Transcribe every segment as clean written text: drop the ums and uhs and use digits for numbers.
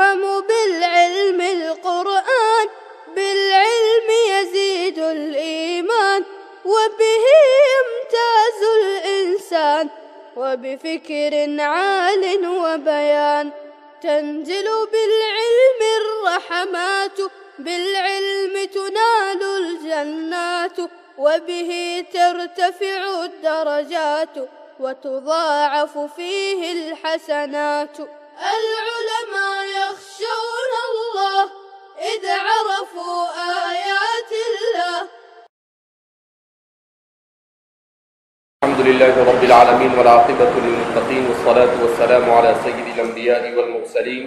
يفهم بالعلم القرآن، بالعلم يزيد الإيمان، وبه يمتاز الإنسان، وبفكر عال وبيان. تنزل بالعلم الرحمات، بالعلم تنال الجنات، وبه ترتفع الدرجات، وتضاعف فيه الحسنات. العلماء يخشون الله إذ عرفوا آيات الله. الحمد لله رب العالمين والعاقبة للمتقين، والصلاة والسلام على سيد الأنبياء والمرسلين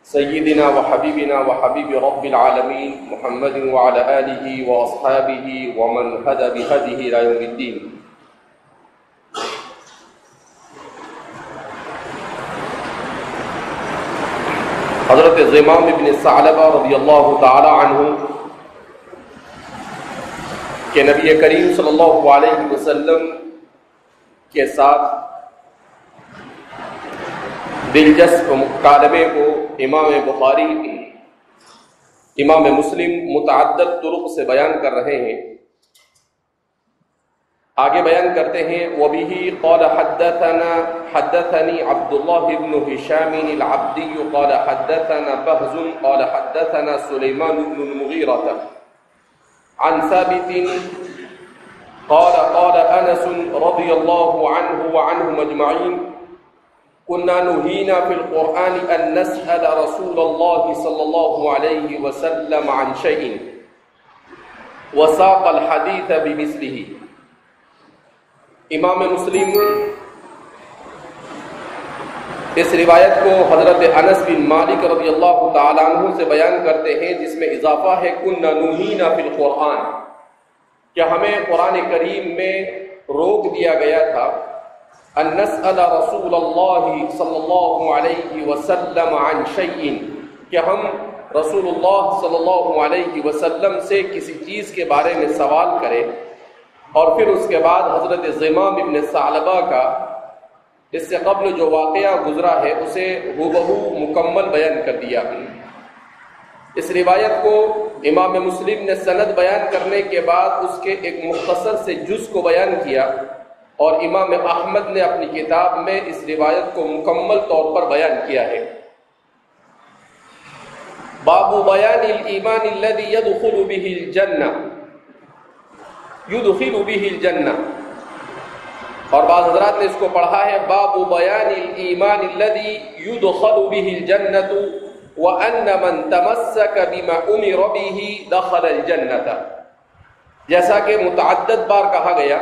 سيدنا وحبيبنا وحبيب رب العالمين محمد وعلى آله وأصحابه ومن هدى بهديه إلى يوم الدين. حضرت زمام ابن ثعلبہ رضی اللہ تعالی عنہ کہ نبی کریم صلی اللہ علیہ وسلم کے ساتھ دلچسپ مکالمے کو امام بخاری امام مسلم متعدد طرق سے بیان کر رہے ہیں. آگے بیان کرتے ہیں وَبِهِ قَالَ حَدَّثَنِي عَبْدُ اللَّهِ بْنُ هِشَامٍ الْعَبْدِيُّ قَالَ حَدَّثَنَا بَهْزٌ قَالَ حَدَّثَنَا سُلَيْمَانُ بْنُ الْمُغِيرَةَ عن ثابت قال أنس رضي الله عنه وعنهم أجمعين كنا نهينا في القرآن أن نسأل رسول الله صلى الله عليه وسلم عن شيء وساق الحديث بمثله. امام مسلم اس روایت کو حضرت انس بن مالک رضی اللہ تعالیٰ عنہ سے بیان کرتے ہیں جس میں اضافہ ہے کنا نہینا فی القرآن، کہ ہمیں قرآن کریم میں روک دیا گیا تھا ان نسأل رسول اللہ صلی اللہ علیہ وسلم عن شیء، کہ ہم رسول اللہ صلی اللہ علیہ وسلم سے کسی چیز کے بارے میں سوال کریں. اور پھر اس کے بعد حضرت زمام ابن ثعلبہ کا اس سے قبل جو واقعہ گزرا ہے اسے ہو مکمل بیان کر دیا. اس روایت کو امام مسلم نے سند بیان کرنے کے بعد اس کے ایک مختصر سے جز کو بیان کیا، اور امام احمد نے اپنی کتاب میں اس روایت کو مکمل طور پر بیان کیا ہے. باب بیان الایمان الذی يدخل به الجنہ اور بعض حضرات نے اس کو پڑھا ہے باب بیان الایمان الذی يدخل به الجنة وان من تمسک بما امر به دخل الجنة. جیسا کہ متعدد بار کہا گیا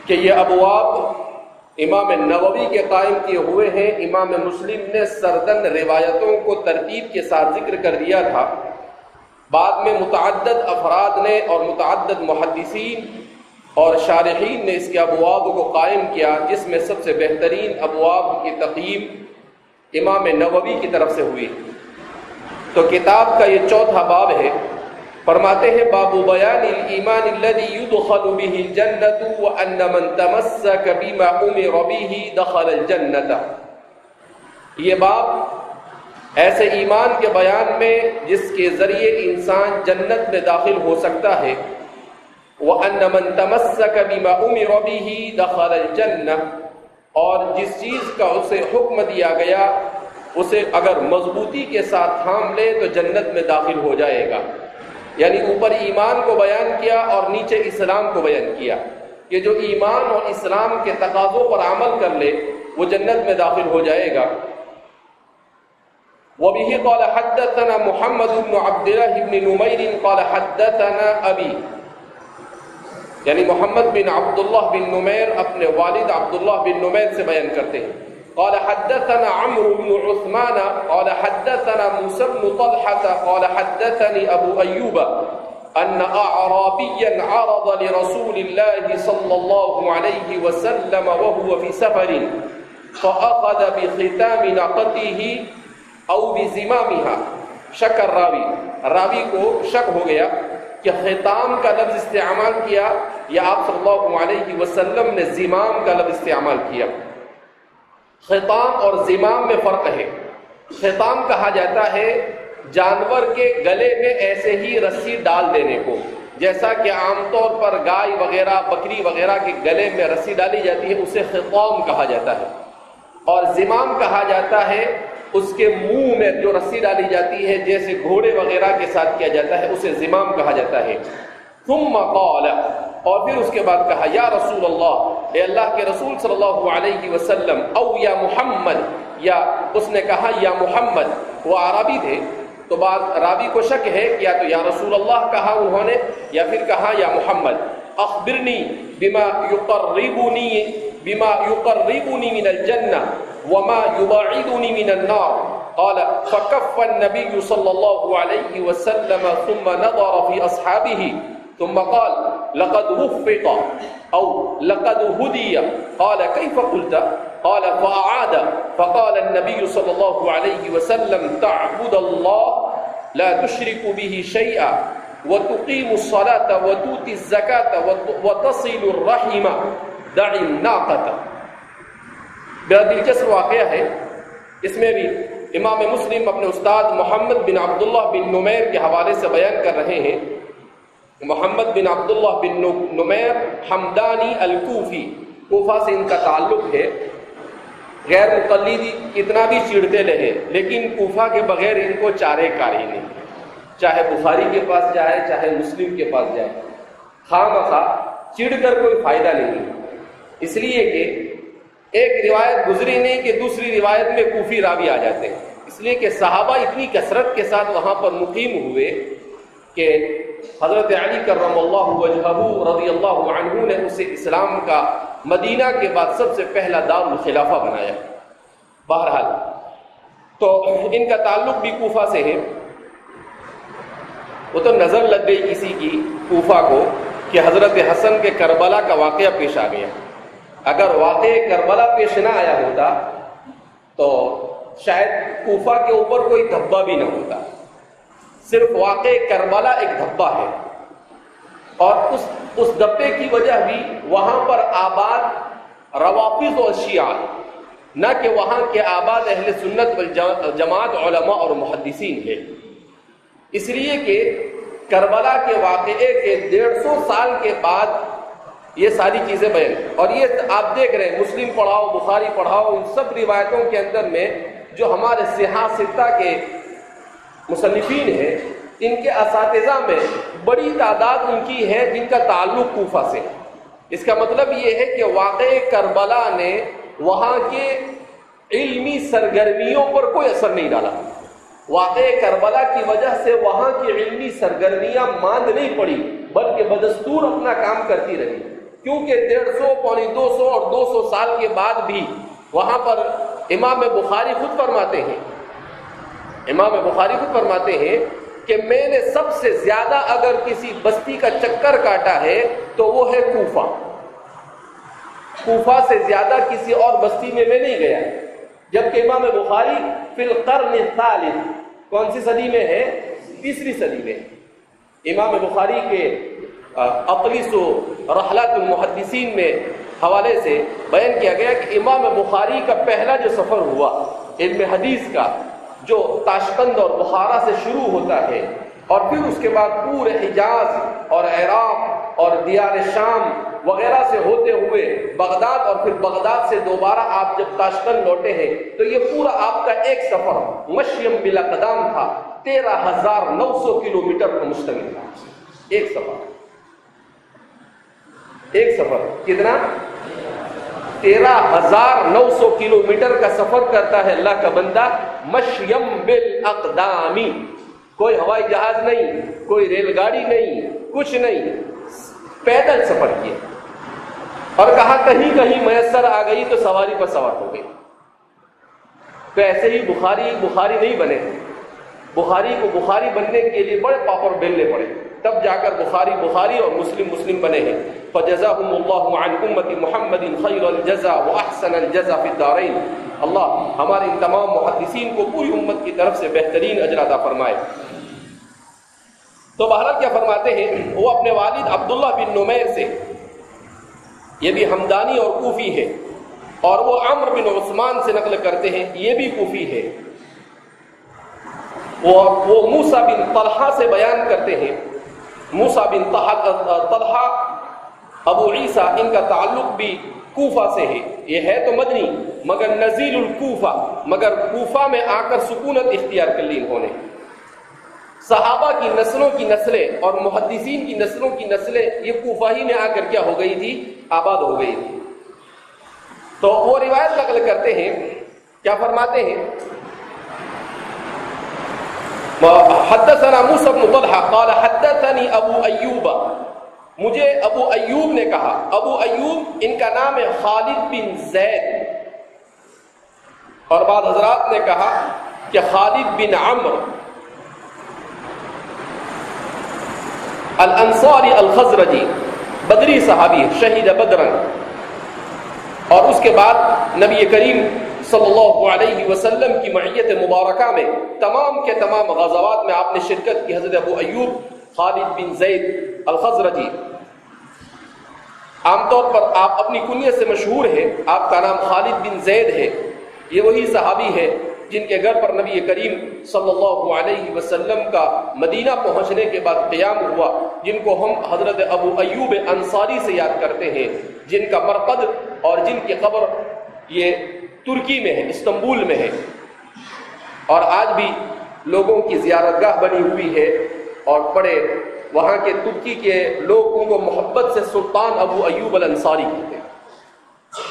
کہ یہ ابواب امام نووی کے قائم کیے ہوئے ہیں. امام مسلم نے سردن روایتوں کو ترتیب کے ساتھ ذکر کر دیا تھا، بعد میں متعدد افراد نے اور متعدد محدثین اور شارحین نے اس کے ابواب کو قائم کیا، جس میں سب سے بہترین ابواب کی تقییم امام نووی کی طرف سے ہوئی. تو کتاب کا یہ چوتھا باب ہے. فرماتے ہیں باب بیان الایمان الذی يدخل به الجنة وان من تمسک بما امر به دخل الجنة. یہ باب ایسے ایمان کے بیان میں جس کے ذریعے انسان جنت میں داخل ہو سکتا ہے. وَأَنَّ مَن تَمَسَّكَ بِمَا أُمِرَ بِهِ دَخَلَ الْجَنَّةَ، اور جس چیز کا اسے حکم دیا گیا اسے اگر مضبوطی کے ساتھ تھام لے تو جنت میں داخل ہو جائے گا. یعنی اوپر ایمان کو بیان کیا اور نیچے اسلام کو بیان کیا کہ جو ایمان اور اسلام کے تقاضوں پر عمل کر لے وہ جنت میں داخل ہو جائے گا. وبه قال حدثنا محمد بن عبد الله بن نمير قال حدثنا ابي، یعنی محمد بن عبداللہ بن نمیر اپنے والد عبداللہ بن نمیر سے بیان کرتے ہیں. قال حدثنا عمرو بن عثمان قال حدثنا موسى بن طلحة قال حدثني ابو ايوب ان اعرابيا عرض لرسول الله صلى الله عليه وسلم وهو في سفر فاخذ بختام ناقته او بزمامها. شک راوی کو شک ہو گیا کہ ختام کا لفظ استعمال کیا یا آپ صلی اللہ علیہ وسلم نے زمام کا لفظ استعمال کیا. ختام اور زمام میں فرق ہے. خطام کہا جاتا ہے جانور کے گلے میں ایسے ہی رسی ڈال دینے کو، جیسا کہ عام طور پر گائے وغیرہ بکری وغیرہ کے گلے میں رسی ڈالی جاتی ہے، اسے خطام کہا جاتا ہے۔ اور زمام کہا جاتا ہے اس کے منہ میں جو رسی ڈالی جاتی ہے، جیسے گھوڑے وغیرہ کے ساتھ کیا جاتا ہے، اسے زمام کہا جاتا ہے۔ ثم قال، اور پھر اس کے بعد کہا، یا رسول اللہ، اے اللہ کے رسول صلی اللہ علیہ وسلم، او یا محمد، یا اس نے کہا یا محمد، وہ عربی تھے تو بعض راوی کو شک ہے کہ یا تو یا رسول اللہ کہا انہوں نے یا پھر کہا یا محمد۔ اخبرنی بما يقربني من الجنة وما يبعدني من النار، قال فكف النبي صلى الله عليه وسلم ثم نظر في أصحابه ثم قال لقد وفق أو لقد هدي، قال كيف قلت؟ قال فأعاد، فقال النبي صلى الله عليه وسلم تعبد الله لا تشرك به شيئا وتقيم الصلاة وتؤتي الزكاة وتصل الرحم دع الناقة۔ بڑا دلچسپ واقعہ ہے، اس میں بھی امام مسلم اپنے استاد محمد بن عبداللہ بن نمیر کے حوالے سے بیان کر رہے ہیں۔ محمد بن عبداللہ بن نمیر حمدانی الکوفی، کوفہ سے ان کا تعلق ہے۔ غیر مقلدی کتنا بھی چڑھتے رہے لیکن کوفہ کے بغیر ان کو چارے کاری نہیں، چاہے بخاری کے پاس جائے چاہے مسلم کے پاس جائے، خواہ مخواہ چڑھ کر کوئی فائدہ نہیں، اس لیے کہ ایک روایت گزری نہیں کہ دوسری روایت میں کوفی راوی آ جاتے ہیں، اس لیے کہ صحابہ اتنی کثرت کے ساتھ وہاں پر مقیم ہوئے کہ حضرت علی کرم اللہ وجہہ رضی اللہ عنہ نے اسے اسلام کا مدینہ کے بعد سب سے پہلا دار الخلافہ بنایا۔ بہرحال تو ان کا تعلق بھی کوفہ سے ہے۔ وہ تو نظر لگ گئی کسی کی کوفہ کو کہ حضرت حسن کے کربلا کا واقعہ پیش آ گیا، اگر واقع کربلا پیش نہ آیا ہوتا تو شاید کوفہ کے اوپر کوئی دھبا بھی نہ ہوتا، صرف واقع کربلا ایک دھبا ہے، اور اس دھبے کی وجہ بھی وہاں پر آباد روافض اور شیعہ، نہ کہ وہاں کے آباد اہل سنت والجماعت علماء اور محدثین ہے۔ اس لیے کہ کربلا کے واقعے کے 150 سال کے بعد یہ ساری چیزیں بیان، اور یہ آپ دیکھ رہے ہیں مسلم پڑھاؤ بخاری پڑھاؤ، ان سب روایتوں کے اندر میں جو ہمارے صحاح ستہ کے مصنفین ہیں ان کے اساتذہ میں بڑی تعداد ان کی ہے جن کا تعلق کوفہ سے۔ اس کا مطلب یہ ہے کہ واقع کربلا نے وہاں کے علمی سرگرمیوں پر کوئی اثر نہیں ڈالا، واقع کربلا کی وجہ سے وہاں کی علمی سرگرمیاں ماند نہیں پڑی بلکہ بدستور اپنا کام کرتی رہی، کیونکہ 150 پونے 200 اور 200 سال کے بعد بھی وہاں پر امام بخاری خود فرماتے ہیں کہ میں نے سب سے زیادہ اگر کسی بستی کا چکر کاٹا ہے تو وہ ہے کوفہ سے زیادہ کسی اور بستی میں نہیں گیا، جبکہ امام بخاری فی القرن الثالث کون سی صدی میں ہے؟ 3 صدی میں۔ امام بخاری کے اطلس و رحلات المحدثین میں حوالے سے بیان کیا گیا کہ امام بخاری کا پہلا جو سفر ہوا علم حدیث کا، جو تاشقند اور بخارا سے شروع ہوتا ہے اور پھر اس کے بعد پورے حجاز اور عراق اور دیار شام وغیرہ سے ہوتے ہوئے بغداد، اور پھر بغداد سے دوبارہ آپ جب تاشقند لوٹے ہیں تو یہ پورا آپ کا ایک سفر مشیم بلا قدام تھا، 13,900 کلومیٹر پر مشتمل تھا۔ ایک سفر کتنا؟ 13,900 کلومیٹر کا سفر کرتا ہے اللہ کا بندہ مشیم بالاقدامی، کوئی ہوائی جہاز نہیں، کوئی ریل گاڑی نہیں، کچھ نہیں، پیدل سفر کیا، اور کہا کہیں کہیں میسر آ گئی تو سواری پر سوار ہو گئی۔ تو ایسے ہی بخاری نہیں بنے، بخاری کو بخاری بننے کے لیے بڑے پاپڑ بیلنے پڑے، تب جا کر بخاری اور مسلم بنے ہیں۔ فجزاهم الله عن امت محمد خیر الجزاء واحسن الجزاء فی الدارین۔ اللہ ہمارے ان تمام محدثین کو پوری امت کی طرف سے بہترین اجر عطا فرمائے۔ تو بہرحال کیا فرماتے ہیں، وہ اپنے والد عبداللہ بن نمیر سے، یہ بھی حمدانی اور کوفی ہے، اور وہ عمرو بن عثمان سے نقل کرتے ہیں، یہ بھی کوفی ہے، وہ موسیٰ بن طلحہ سے بیان کرتے ہیں. موسیٰ بن طلحہ ابو عیسیٰ، ان کا تعلق بھی کوفہ سے ہے. یہ ہے تو مدنی مگر نزیل الکوفہ، مگر کوفہ میں آ کر سکونت اختیار کر لی انہوں نے. صحابہ کی نسلوں کی نسلیں اور محدثین کی نسلوں کی نسلیں یہ کوفہ ہی میں آ کر کیا ہو گئی تھی؟ آباد ہو گئی تھی. تو وہ روایت نقل کرتے ہیں، کیا فرماتے ہیں؟ حدثنا موسیٰ بن طلحہ قال حدثنی ابو ایوب، مجھے ابو ایوب نے کہا. ابو ایوب ان کا نام ہے خالد بن زید، اور بعض حضرات نے کہا کہ خالد بن عمرو الانصاری الخزرجی، بدری صحابی، شہید بدرن. اور اس کے بعد نبی کریم صلی اللہ علیہ وسلم کی معیت مبارکہ میں تمام کے تمام غزوات میں آپ نے شرکت کی. حضرت ابو ایوب خالد بن زید الخزرجی، عام طور پر آپ اپنی کنیت سے مشہور ہیں، آپ کا نام خالد بن زید ہے. یہ وہی صحابی ہے جن کے گھر پر نبی کریم صلی اللہ علیہ وسلم کا مدینہ پہنچنے کے بعد قیام ہوا، جن کو ہم حضرت ابو ایوب انصاری سے یاد کرتے ہیں، جن کا مرقد اور جن کی قبر یہ ترکی میں ہے، استنبول میں ہے، اور آج بھی لوگوں کی زیارت گاہ بنی ہوئی ہے. اور بڑے وہاں کے ترکی کے لوگ ان کو محبت سے سلطان ابو ایوب الانصاری کہتے ہیں.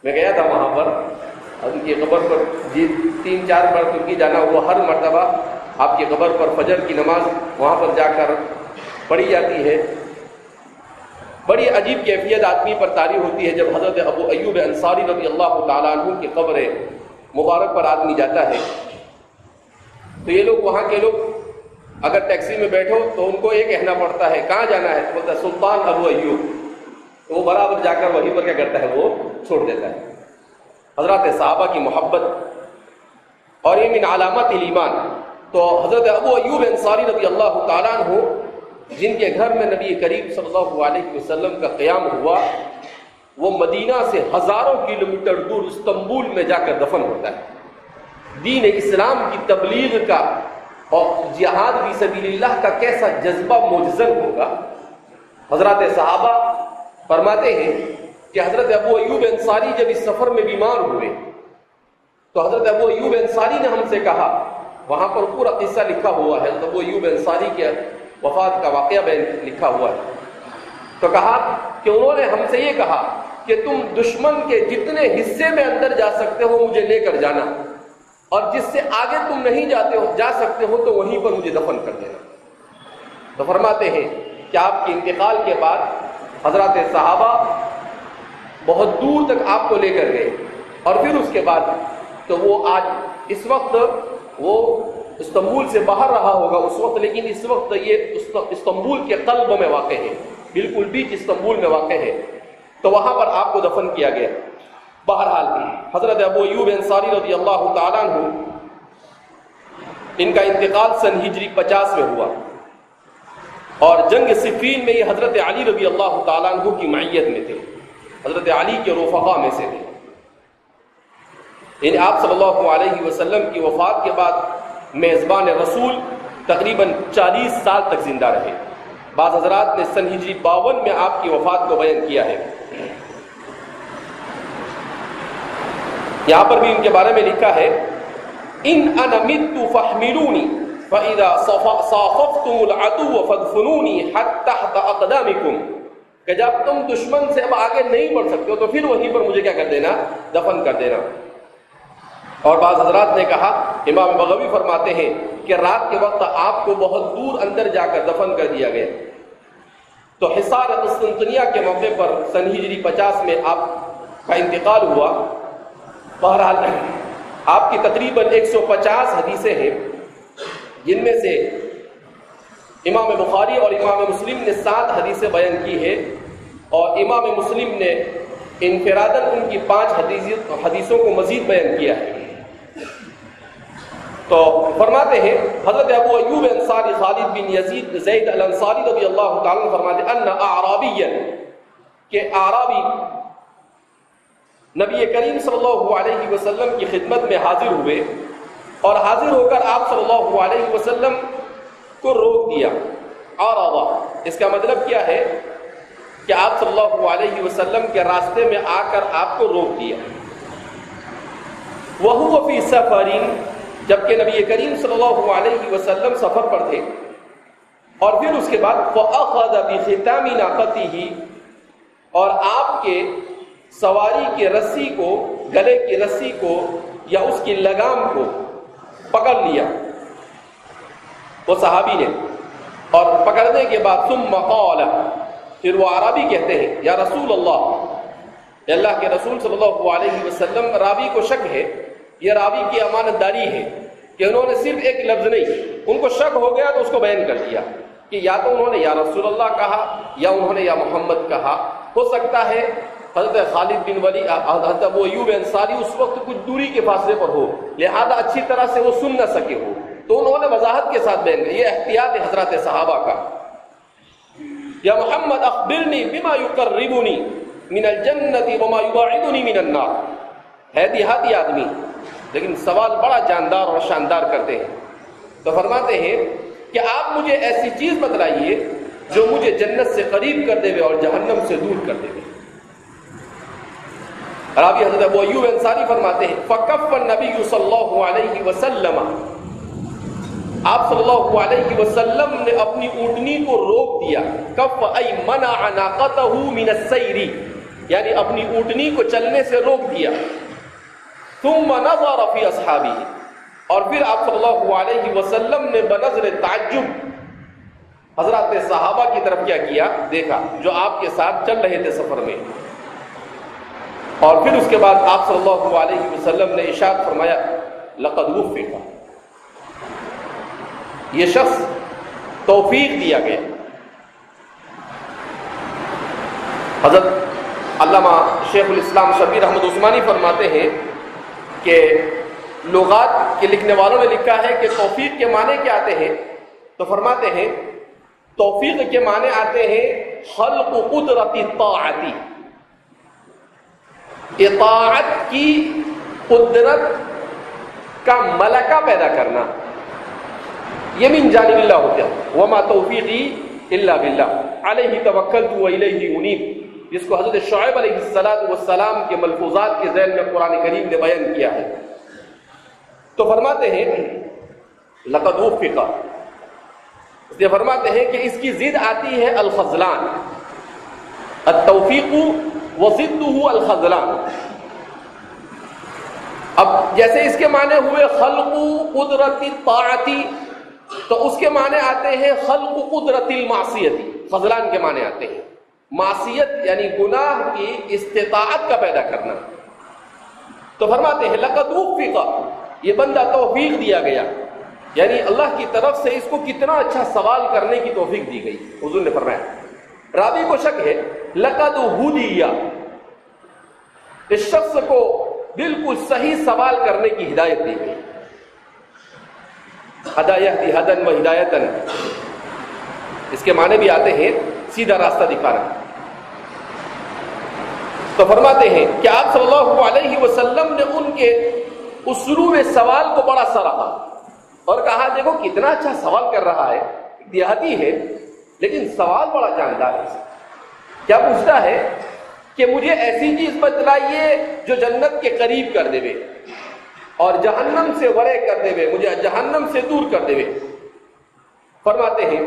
میں گیا تھا وہاں پر، ان کی قبر پر 3-4 بار ترکی جانا ہوا. ہر مرتبہ آپ کی قبر پر فجر کی نماز وہاں پر جا کر پڑھی جاتی ہے. بڑی عجیب کیفیت آدمی پر طاری ہوتی ہے جب حضرت ابو ایوب انصاری رضی اللہ تعالیٰ عنہ کی قبر مبارک پر آدمی جاتا ہے. تو یہ لوگ، وہاں کے لوگ، اگر ٹیکسی میں بیٹھو تو ان کو یہ کہنا پڑتا ہے کہاں جانا ہے، بولتا ہے سلطان ابو ایوب. تو وہ برابر جا کر وہیں پر کیا کرتا ہے، وہ چھوڑ دیتا ہے. حضرات صحابہ کی محبت، اور یہ من علامات ایمان. تو حضرت ابو ایوب انصاری رضی اللہ تعالیٰ عنہ جن کے گھر میں نبی کریم صلی اللہ علیہ وسلم کا قیام ہوا، وہ مدینہ سے ہزاروں کلومیٹر دور استنبول میں جا کر دفن ہوتا ہے. دین اسلام کی تبلیغ کا اور جہاد فی سبیل اللہ کا کیسا جذبہ موجزن ہوگا. حضرات صحابہ فرماتے ہیں کہ حضرت ابو ایوب انصاری جب اس سفر میں بیمار ہوئے تو حضرت ابو ایوب انصاری نے ہم سے کہا، وہاں پر پورا قصہ لکھا ہوا ہے، حضرت ابو ایوب انصاری کے وفات کا واقعہ لکھا ہوا ہے. تو کہا کہ انہوں نے ہم سے یہ کہا کہ تم دشمن کے جتنے حصے میں اندر جا سکتے ہو مجھے لے کر جانا، اور جس سے آگے تم نہیں جا سکتے ہو تو وہیں پر مجھے دفن کر دینا. تو فرماتے ہیں کہ آپ کے انتقال کے بعد حضرات صحابہ بہت دور تک آپ کو لے کر گئے، اور پھر اس کے بعد تو وہ آج اس وقت وہ استنبول سے باہر رہا ہوگا اس وقت، لیکن اس وقت یہ استنبول کے قلب میں واقع ہے، بالکل بیچ استنبول میں واقع ہے. تو وہاں پر آپ کو دفن کیا گیا. بہرحال حضرت ابو ایوب انصاری رضی اللہ تعالیٰ عنہ ان کا انتقال سن ہجری 50 میں ہوا، اور جنگ صفین میں یہ حضرت علی رضی اللہ تعالیٰ عنہ کی معیت میں تھے، حضرت علی کے رفقا میں سے تھے. یعنی آپ صلی اللہ علیہ وسلم کی وفات کے بعد میزبان رسول تقریباً 40 سال تک زندہ رہے. بعض حضرات نے سن ہجری 52 میں آپ کی وفات کو بیان کیا ہے. یہاں پر بھی ان کے بارے میں لکھا ہے، ان انا مت فاحملونی فاذا صاففتم العدو فادفنونی حتى تحت اقدامکم، کہ جب تم دشمن سے اب آگے نہیں بڑھ سکتے ہو تو پھر وہیں پر مجھے کیا کر دینا، دفن کر دینا. اور بعض حضرات نے کہا، امام بغوی فرماتے ہیں کہ رات کے وقت آپ کو بہت دور اندر جا کر دفن کر دیا گیا. تو حصار قسطنطنیہ کے موقع پر سن ہجری 50 میں آپ کا انتقال ہوا. بہرحال آپ کی تقریباً 150 حدیثیں ہیں، جن میں سے امام بخاری اور امام مسلم نے 7 حدیثیں بیان کی ہے، اور امام مسلم نے انفراداً ان کی 5 حدیثوں کو مزید بیان کیا ہے. تو فرماتے ہیں حضرت ابو ایوب انصاری خالد بن یزید زید الانصاری رضی اللہ تعالیٰ عنہ فرماتے ہیں ان اعرابیا، کہ اعرابی نبی کریم صلی اللہ علیہ وسلم کی خدمت میں حاضر ہوئے اور حاضر ہو کر آپ صلی اللہ علیہ وسلم کو روک دیا. عرض، اس کا مطلب کیا ہے کہ آپ صلی اللہ علیہ وسلم کے راستے میں آ کر آپ کو روک دیا. وَهُوَ فِي سَفَرٍ، جبکہ نبی کریم صلی اللہ علیہ وسلم سفر پر تھے. اور پھر اس کے بعد فَأَخَذَ بِخِتَامِ نَاقَتِهِ، اور آپ کے سواری کی رسی کو، گلے کی رسی کو یا اس کی لگام کو پکڑ لیا وہ صحابی نے. اور پکڑنے کے بعد ثم قال، پھر وہ عربی کہتے ہیں یا رسول اللہ، اللہ کے رسول صلی اللہ علیہ وسلم. راوی کو شک ہے، یہ راوی کی امانت داری ہے کہ انہوں نے صرف ایک لفظ نہیں، ان کو شک ہو گیا تو اس کو بیان کر دیا کہ یا تو انہوں نے یا رسول اللہ کہا یا انہوں نے یا محمد کہا. ہو سکتا ہے حضرت خالد بن ولید، حضرت ابو ایوب انصاری اس وقت کچھ دوری کے فاصلے پر ہو، لہذا اچھی طرح سے وہ سن نہ سکے ہو، تو انہوں نے وضاحت کے ساتھ بیان کیا. یہ احتیاط ہے حضرات صحابہ کا. یا محمد اخبرنی بما یقربنی من الجنت وما یباعدنی من النار. ہے دیہاتی آدمی لیکن سوال بڑا جاندار اور شاندار کرتے ہیں. تو فرماتے ہیں کہ آپ مجھے ایسی چیز بتلائیے جو مجھے جنت سے قریب کر دے اور جہنم سے دور کر دے. راوی حضرت ابو ایوب انصاری فرماتے ہیں فکف النبی صلی اللہ علیہ وسلم، آپ صلی اللہ علیہ وسلم نے اپنی اونٹنی کو روک دیا. کف ای منع ناقتہ من السیر، یعنی اپنی اونٹنی کو چلنے سے روک دیا. ثم نظر فی اصحابہ، اور پھر آپ صلی اللہ علیہ وسلم نے بنظر تعجب حضرات صحابہ کی طرف کیا دیکھا جو آپ کے ساتھ چل رہے تھے سفر میں. اور پھر اس کے بعد آپ صلی اللہ علیہ وسلم نے ارشاد فرمایا لقد وفق، یہ شخص توفیق دیا گیا. حضرت علامہ شیخ الاسلام شبیر احمد عثمانی فرماتے ہیں کہ لغات کے لکھنے والوں نے لکھا ہے کہ توفیق کے معنی کیا آتے ہیں، تو فرماتے ہیں توفیق کے معنی آتے ہیں خلق قدرت الطاعتی، اطاعت کی قدرت کا ملکہ پیدا کرنا. یہ من جانب اللہ ہوتا ہے. وما توفیقی الا باللہ علیہ توکلت والیہ انیب، جس کو حضرت شعیب علیہ السلام کے ملفوظات کے ذیل میں قرآن کریم نے بیان کیا ہے. تو فرماتے ہیں لقد وفق، اس لیے فرماتے ہیں کہ اس کی ضد آتی ہے الخذلان. التوفیق وضدہ الخذلان. اب جیسے اس کے معنی ہوئے خلق قدرت طاعتی، تو اس کے معنی آتے ہیں خلق قدرت المعصیتی. خذلان کے معنی آتے ہیں معصیت یعنی گناہ کی استطاعت کا پیدا کرنا. تو فرماتے ہیں لقد وفق، یہ بندہ توفیق دیا گیا، یعنی اللہ کی طرف سے اس کو کتنا اچھا سوال کرنے کی توفیق دی گئی. حضور نے فرمایا، راوی کو شک ہے لقد ہدی، اس شخص کو بالکل صحیح سوال کرنے کی ہدایت دی گئی. ہدا یہدی ہدن و ہدایتن، اس کے معنی بھی آتے ہیں سیدھا راستہ دکھانا. تو فرماتے ہیں کہ آپ صلی اللہ علیہ وسلم نے ان کے اسلوب سوال کو بڑا سراہا اور کہا دیکھو کتنا اچھا سوال کر رہا ہے، دیہاتی ہے لیکن سوال بڑا جاندار ہے. کیا پوچھتا ہے کہ مجھے ایسی چیز بتلائیے جو جنت کے قریب کر دے اور جہنم سے ورے کر دے، مجھے جہنم سے دور کر دے. فرماتے ہیں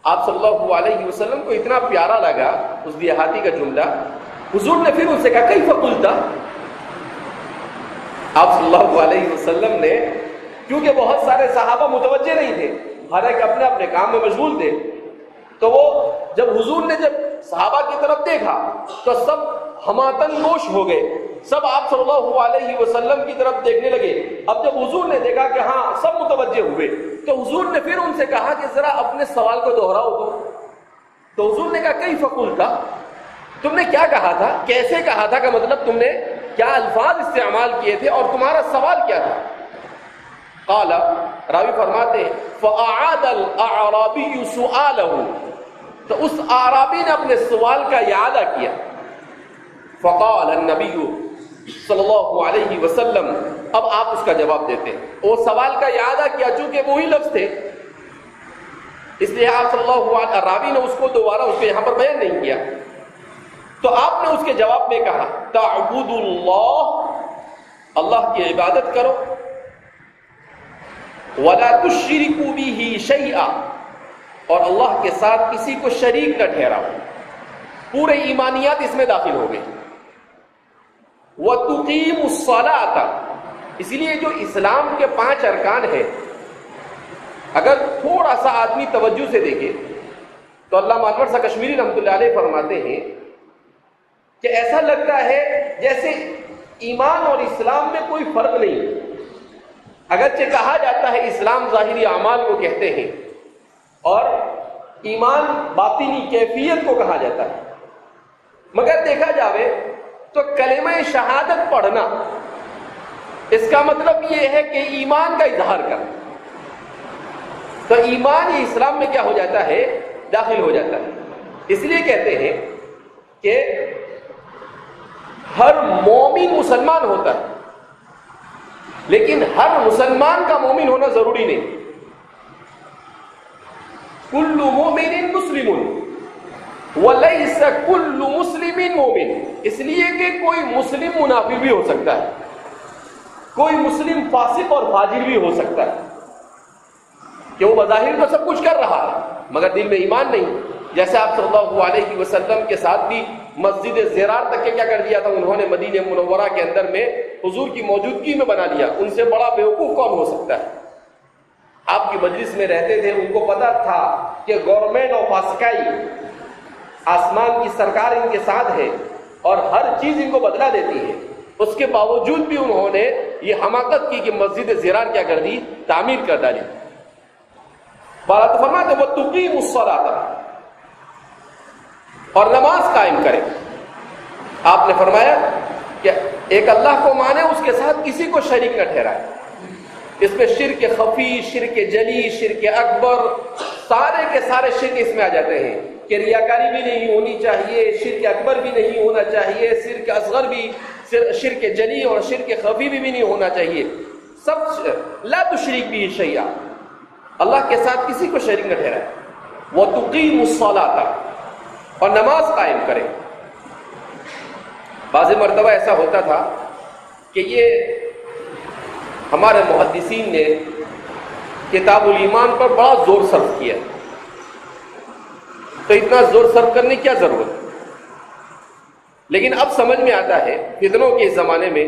آپ صلی اللہ علیہ وسلم کو اتنا پیارا لگا اس دیہاتی کا جملہ. حضور نے پھر ان سے کہا کیف قلت، آپ صلی اللہ علیہ وسلم نے، کیونکہ بہت سارے صحابہ متوجہ نہیں تھے، ہر ایک اپنے اپنے کام میں مشغول تھے، تو وہ جب حضور نے جب صحابہ کی طرف دیکھا تو سب ہماتن گوش ہو گئے، سب آپ صلی اللہ علیہ وسلم کی طرف دیکھنے لگے. اب جب حضور نے دیکھا کہ ہاں سب متوجہ ہوئے تو حضور نے پھر ان سے کہا کہ ذرا اپنے سوال کو دہراؤ. تو حضور نے کہا کیف قلت، تم نے کیا کہا تھا، کیسے کہا تھا، کا مطلب تم نے کیا الفاظ استعمال کیے تھے اور تمہارا سوال کیا تھا. قال، راوی فرماتے ہیں فاعاد الاعرابی سؤالہ، تو اس اعرابی نے اپنے سوال کا اعادہ کیا. فقال النبی صلی اللہ علیہ وسلم اب آپ اس کا جواب دیتے ہیں. وہ سوال کا اعادہ کیا چونکہ وہی لفظ تھے، اس لیے آپ صلی اللہ علیہ راوی نے اس کو دوبارہ اس کو یہاں پر بیان نہیں کیا. تو آپ نے اس کے جواب میں کہا تعبد اللہ، اللہ کی عبادت کرو، ولا تشرکوا به شیئا، اور اللہ کے ساتھ کسی کو شریک نہ ٹھہراؤ. پورے ایمانیات اس میں داخل ہو گئے. وَتُقِيمُ الصَّلَاةَ، اسی لیے جو اسلام کے 5 ارکان ہیں، اگر تھوڑا سا آدمی توجہ سے دیکھے تو علامہ انور شاہ کشمیری رحمۃ اللہ علیہ فرماتے ہیں کہ ایسا لگتا ہے جیسے ایمان اور اسلام میں کوئی فرق نہیں. اگرچہ کہا جاتا ہے اسلام ظاہری اعمال کو کہتے ہیں اور ایمان باطنی کیفیت کو کہا جاتا ہے، مگر دیکھا جاوے تو کلمہ شہادت پڑھنا اس کا مطلب یہ ہے کہ ایمان کا اظہار کرنا. تو ایمان یہ اسلام میں کیا ہو جاتا ہے؟ داخل ہو جاتا ہے. اس لیے کہتے ہیں کہ ہر مومن مسلمان ہوتا ہے، لیکن ہر مسلمان کا مومن ہونا ضروری نہیں. کل مومن مسلم ولیس کل مسلم مومن، اس لیے کہ کوئی مسلم منافق بھی ہو سکتا ہے، کوئی مسلم فاسق اور فاجر بھی ہو سکتا ہے کہ وہ بظاہر تو سب کچھ کر رہا ہے مگر دل میں ایمان نہیں. جیسے آپ صلی اللہ علیہ وسلم کے ساتھ بھی مسجد زرار تک کے کیا کر دیا تھا انہوں نے مدینہ منورہ کے اندر میں حضور کی موجودگی میں بنا لیا. ان سے بڑا بیوقوف کون ہو سکتا ہے؟ آپ کی مجلس میں رہتے تھے، ان کو پتا تھا کہ گورنمنٹ آف اسکائی، آسمان کی سرکار ان کے ساتھ ہے اور ہر چیز ان کو بدلا دیتی ہے. اس کے باوجود بھی انہوں نے یہ حماقت کی کہ مسجد زرار کیا کر دی؟ تعمیر کر ڈالی. بارات فرماتے وہ تقیم الصلاۃ، اور نماز قائم کرے. آپ نے فرمایا کہ ایک اللہ کو مانے، اس کے ساتھ کسی کو شریک نہ ٹھہرائے. اس میں شرک خفی، شرک جلی، شرک اکبر، سارے کے سارے شرک اس میں آ جاتے ہیں کہ ریاکاری بھی نہیں ہونی چاہیے، شرک اکبر بھی نہیں ہونا چاہیے، شرک اصغر بھی، شرک جلی اور شرک خفی بھی نہیں ہونا چاہیے. سب لا تشریک بھی شیئا، اللہ کے ساتھ کسی کو شریک نہ ٹھہرائے. وَتُقِيمُ الصَّلَاةَ، اور نماز قائم کرے. بعض مرتبہ ایسا ہوتا تھا کہ یہ ہمارے محدثین نے کتاب الایمان پر بڑا زور صرف کیا، تو اتنا زور صرف کرنے کی کیا ضرورت؟ لیکن اب سمجھ میں آتا ہے فتنوں کے اس زمانے میں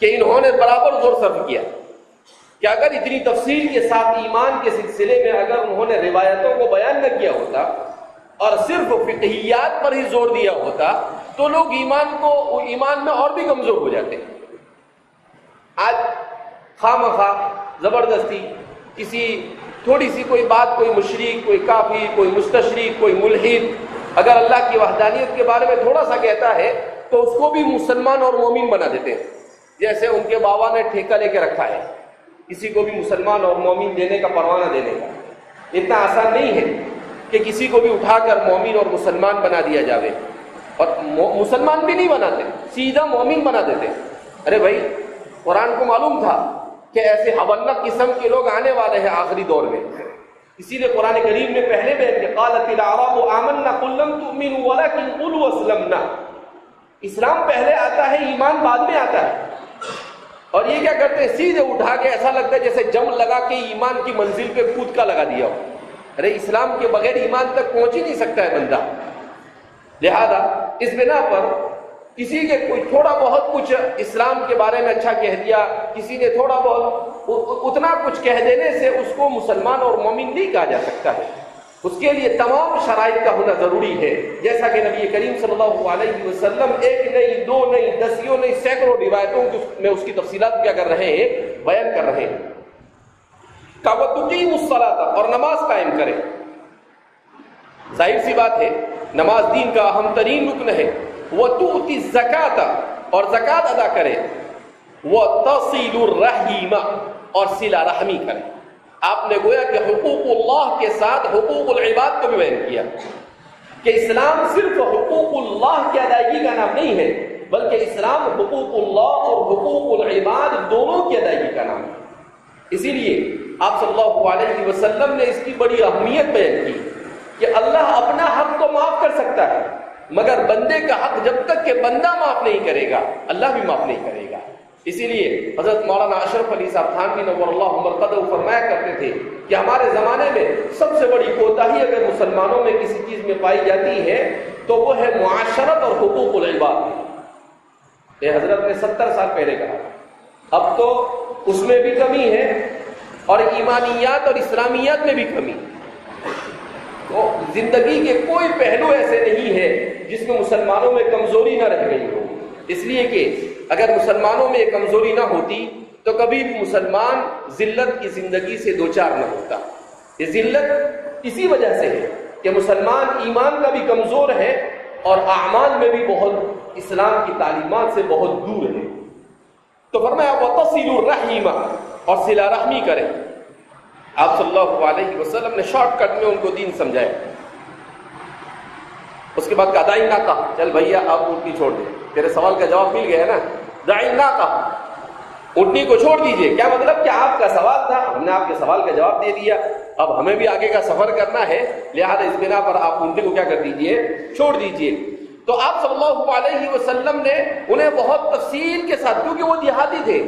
کہ انہوں نے برابر زور صرف کیا کہ اگر اتنی تفصیل کے ساتھ ایمان کے سلسلے میں اگر انہوں نے روایتوں کو بیان نہ کیا ہوتا اور صرف فقہیات پر ہی زور دیا ہوتا تو لوگ ایمان میں اور بھی کمزور ہو جاتے. آج خواہ زبردستی کسی تھوڑی سی کوئی بات، کوئی مشرک، کوئی کافر، کوئی مستشرک، کوئی ملحد اگر اللہ کی وحدانیت کے بارے میں تھوڑا سا کہتا ہے تو اس کو بھی مسلمان اور مومن بنا دیتے ہیں. جیسے ان کے بابا نے ٹھیکہ لے کے رکھا ہے کسی کو بھی مسلمان اور مومن دینے کا، پروانہ دینے کا. اتنا آسان نہیں ہے کہ کسی کو بھی اٹھا کر مومن اور مسلمان بنا دیا جاوے، اور مسلمان بھی نہیں بناتے، سیدھا مومن بنا دیتے. ارے بھائی، قرآن کو معلوم تھا کہ ایسے حولناک قسم کے لوگ آنے والے ہیں آخری دور میں. اسی لیے قرآن کریم نے پہلے بیان کہ قالت الاعراب آمنا قل لم تؤمنوا ولكن قولوا اسلمنا. اسلام پہلے آتا ہے، ایمان بعد میں آتا ہے. اور یہ کیا کرتے ہیں؟ سیدھے اٹھا کے ایسا لگتا ہے جیسے جم لگا کے ایمان کی منزل پہ کود کا لگا دیا ہو. ارے اسلام کے بغیر ایمان تک پہنچ ہی نہیں سکتا ہے بندہ. لہذا اس بنا پر کسی کے کوئی تھوڑا بہت کچھ اسلام کے بارے میں اچھا کہہ دیا، کسی نے تھوڑا بہت اتنا کچھ کہہ دینے سے اس کو مسلمان اور مومن نہیں کہا جا سکتا ہے. اس کے لیے تمام شرائط کا ہونا ضروری ہے. جیسا کہ نبی کریم صلی اللہ علیہ وسلم ایک نہیں، دو نہیں، دسیوں نہیں، سینکڑوں روایتوں میں اس کی تفصیلات کیا کر رہے ہیں؟ بیان کر رہے ہیں. وَتُقِيمُ الصَّلَاةَ، اور نماز قائم کرے. ظاہر سی بات ہے نماز دین کا اہم ترین رکن ہے. وَتُؤْتِ الزَّكَاةَ، اور زکات ادا کرے. وَتَصِلُ الرَّحِيمَ، اور صلہ رحمی کرے. آپ نے گویا کہ حقوق اللہ کے ساتھ حقوق العباد کو بھی بیان کیا کہ اسلام صرف حقوق اللہ کی ادائیگی کا نام نہیں ہے بلکہ اسلام حقوق اللہ اور حقوق العباد دونوں کی ادائیگی کا نام ہے۔ اسی لیے آپ صلی اللہ علیہ وسلم نے اس کی بڑی اہمیت بیان کی کہ اللہ اپنا حق تو معاف کر سکتا ہے، مگر بندے کا حق جب تک کہ بندہ معاف نہیں کرے گا اللہ بھی معاف نہیں کرے گا۔ اسی لیے حضرت مولانا اشرف علی صاحب تھانوی نور اللہ مرقدہ فرمایا کرتے تھے کہ ہمارے زمانے میں سب سے بڑی کوتاہی اگر مسلمانوں میں کسی چیز میں پائی جاتی ہے تو وہ ہے معاشرت اور حقوق العباد۔ یہ حضرت نے 70 سال پہلے کہا، اب تو اس میں بھی کمی ہے اور ایمانیات اور اسلامیات میں بھی کمی۔ تو زندگی کے کوئی پہلو ایسے نہیں ہے جس میں مسلمانوں میں کمزوری نہ رہ گئی ہو، اس لیے کہ اگر مسلمانوں میں یہ کمزوری نہ ہوتی تو کبھی بھی مسلمان ذلت کی زندگی سے دوچار نہ ہوتا۔ یہ ذلت اسی وجہ سے ہے کہ مسلمان ایمان کا بھی کمزور ہے اور اعمال میں بھی بہت اسلام کی تعلیمات سے بہت دور ہے۔ تو فرمایا وَتَصِلُ الرَّحِمَ، اور صلہ رحمی کریں۔ آپ صلی اللہ علیہ وسلم نے شارٹ کٹ میں ان کو دین سمجھایا۔ اس کے بعد کہا دائی نہ کہا، چل بھیا آپ اونٹنی چھوڑ دیں، تیرے سوال کا جواب مل گیا ہے نا، دائی نہ کہا، اونٹنی کو چھوڑ دیجئے۔ کیا مطلب کہ آپ کا سوال تھا، ہم نے آپ کے سوال کا جواب دے دیا، اب ہمیں بھی آگے کا سفر کرنا ہے، لہذا اس بنا پر آپ اونٹنی کو کیا کر دیجئے، چھوڑ دیجئے۔ تو آپ صلی اللہ علیہ وسلم نے انہیں بہت تفصیل کے ساتھ، کیونکہ وہ دیہاتی تھے،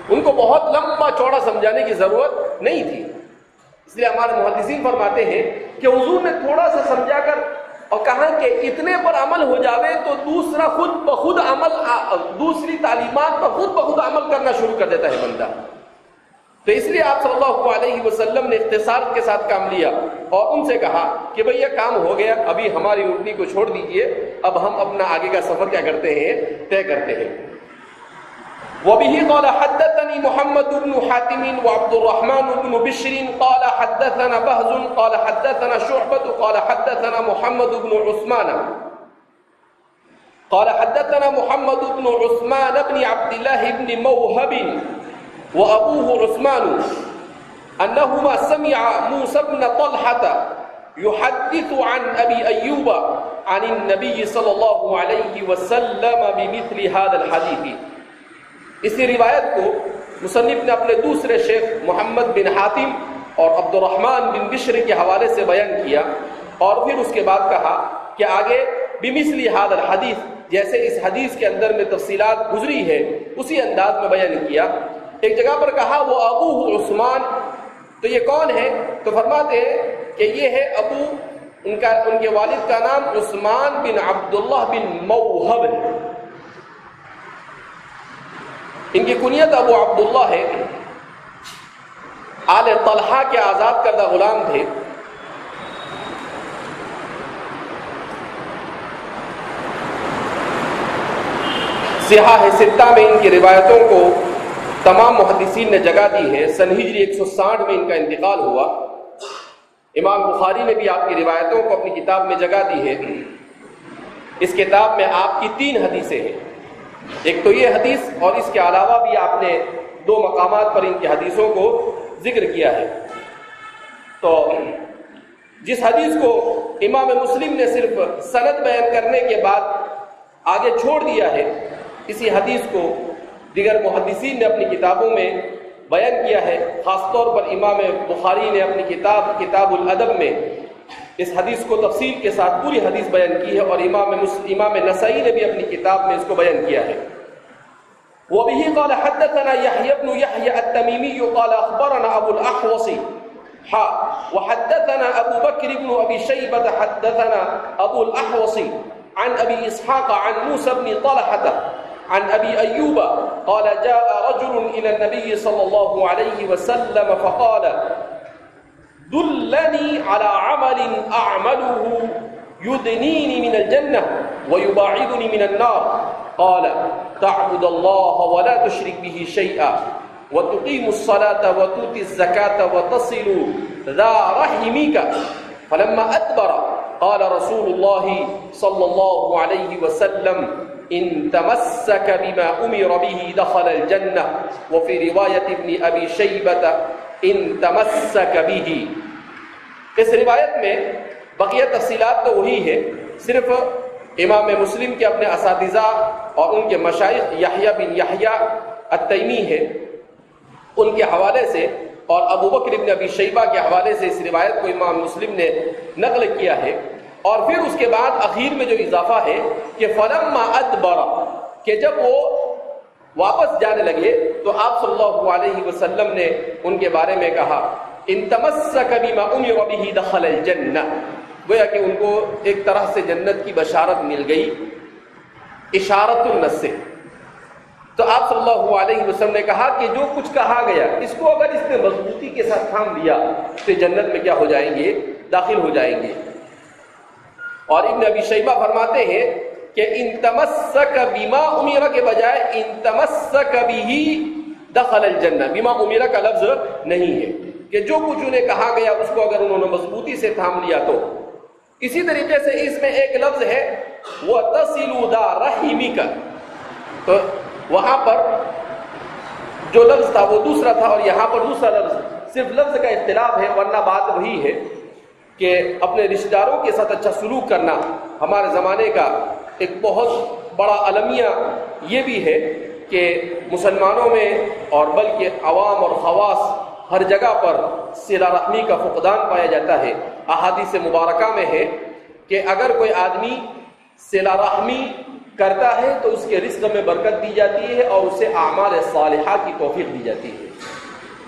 ان کو بہت لمبا چوڑا سمجھانے کی ضرورت نہیں تھی، اس لیے ہمارے محدثین فرماتے ہیں کہ حضور نے تھوڑا سا سمجھا کر اور کہا کہ اتنے پر عمل ہو جاوے تو دوسرا خود بخود عمل، دوسری تعلیمات پر خود بخود عمل کرنا شروع کر دیتا ہے بندہ۔ تو اس لیے آپ صلی اللہ علیہ وسلم نے اختصار کے ساتھ کام لیا اور ان سے کہا کہ بھئی یہ کام ہو گیا، ابھی ہماری اونٹنی کو چھوڑ دیجئے، اب ہم اپنا آگے کا سفر کیا کرتے ہیں، طے کرتے ہیں۔ وبه قال حدثني محمد بن حاتم وعبد الرحمن بن بشر قال حدثنا بهز قال حدثنا شعبة قال حدثنا محمد بن عثمان قال حدثنا محمد بن عثمان بن عبد الله بن موهب وأبوه عثمان أنهما سمع موسى بن طلحة يحدث عن أبي أيوب عن النبي صلى الله عليه وسلم بمثل هذا الحديث۔ اسی روایت کو مصنف نے اپنے دوسرے شیخ محمد بن حاتم اور عبد الرحمن بن بشر کے حوالے سے بیان کیا، اور پھر اس کے بعد کہا کہ آگے بمثل هذا الحدیث، جیسے اس حدیث کے اندر میں تفصیلات گزری ہے اسی انداز میں بیان کیا۔ ایک جگہ پر کہا وہ ابوہ عثمان، تو یہ کون ہے؟ تو فرماتے ہیں کہ یہ ہے ابو، ان کے والد کا نام عثمان بن عبداللہ بن موہب ہے، ان کی کنیت ابو عبداللہ ہے، آل طلحہ کے آزاد کردہ غلام تھے۔ صحاح ستہ میں ان کی روایتوں کو تمام محدثین نے جگہ دی ہے۔ سن ہجری 160 میں ان کا انتقال ہوا۔ امام بخاری نے بھی آپ کی روایتوں کو اپنی کتاب میں جگہ دی ہے۔ اس کتاب میں آپ کی 3 حدیثیں ہیں، ایک تو یہ حدیث اور اس کے علاوہ بھی آپ نے 2 مقامات پر ان کی حدیثوں کو ذکر کیا ہے۔ تو جس حدیث کو امام مسلم نے صرف سند بیان کرنے کے بعد آگے چھوڑ دیا ہے، اسی حدیث کو دیگر محدثین نے اپنی کتابوں میں بیان کیا ہے۔ خاص طور پر امام بخاری نے اپنی کتاب الادب میں اس حدیث کو تفصیل کے ساتھ پوری حدیث بیان کی ہے، اور امام نسائی نے بھی اپنی کتاب میں اس کو بیان کیا ہے۔ وبه قال حدثنا يحيى بن يحيى التميمي قال اخبرنا ابو الاحوص وحدثنا ابو بكر بن ابي شيبة حدثنا ابو الاحوص عن ابي اسحاق عن موسى بن طلحة عن ابي ايوب قال جاء رجل الى النبي صلى الله عليه وسلم فقال دلني على عمل اعمله يدنيني من الجنة ويباعدني من النار قال تعبد الله ولا تشرك به شيئا وتقيم الصلاة وتؤتي الزكاة وتصل ذا رحمك فلما أدبر قال رسول الله صلى الله عليه وسلم إن تمسك بما أمر به دخل الجنة وفي رواية ابن أبي شيبة إن تمسك به۔ اس روایت میں بقیہ تفصیلات تو وہی ہے، صرف امام مسلم کے اپنے اساتذہ اور ان کے مشائخ یحییٰ بن یحییٰ التیمی ہے، ان کے حوالے سے اور ابو بکر ابن ابی شیبہ کے حوالے سے اس روایت کو امام مسلم نے نقل کیا ہے۔ اور پھر اس کے بعد اخیر میں جو اضافہ ہے کہ فلما ادبر، کہ جب وہ واپس جانے لگے تو آپ صلی اللہ علیہ وسلم نے ان کے بارے میں کہا ان تمسک بما امر به دخل الجنہ، گویا کہ ان کو ایک طرح سے جنت کی بشارت مل گئی اشارت النص سے۔ تو آپ صلی اللہ علیہ وسلم نے کہا کہ جو کچھ کہا گیا اس کو اگر اس نے مضبوطی کے ساتھ تھام لیا تو جنت میں کیا ہو جائیں گے؟ داخل ہو جائیں گے۔ اور ابن ابی شیبہ فرماتے ہیں کہ ان تمسک بما امر کے بجائے ان تمسک به دخل الجنہ، بما امر کا لفظ نہیں ہے کہ جو کچھ انہیں کہا گیا اس کو اگر انہوں نے مضبوطی سے تھام لیا تو۔ اسی طریقے سے اس میں ایک لفظ ہے وَتَصِلُ ذَا رَحِمِكَ، تو وہاں پر جو لفظ تھا وہ دوسرا تھا اور یہاں پر دوسرا لفظ، صرف لفظ کا اختلاف ہے ورنہ بات وہی ہے کہ اپنے رشتہ داروں کے ساتھ اچھا سلوک کرنا ہمارے زمانے کا ایک بہت بڑا المیہ یہ بھی ہے کہ مسلمانوں میں اور بلکہ عوام اور خواص ہر جگہ پر صلہ رحمی کا فقدان پایا جاتا ہے۔ احادیث مبارکہ میں ہے کہ اگر کوئی آدمی صلہ رحمی کرتا ہے تو اس کے رزق میں برکت دی جاتی ہے اور اسے اعمال صالحہ کی توفیق دی جاتی ہے،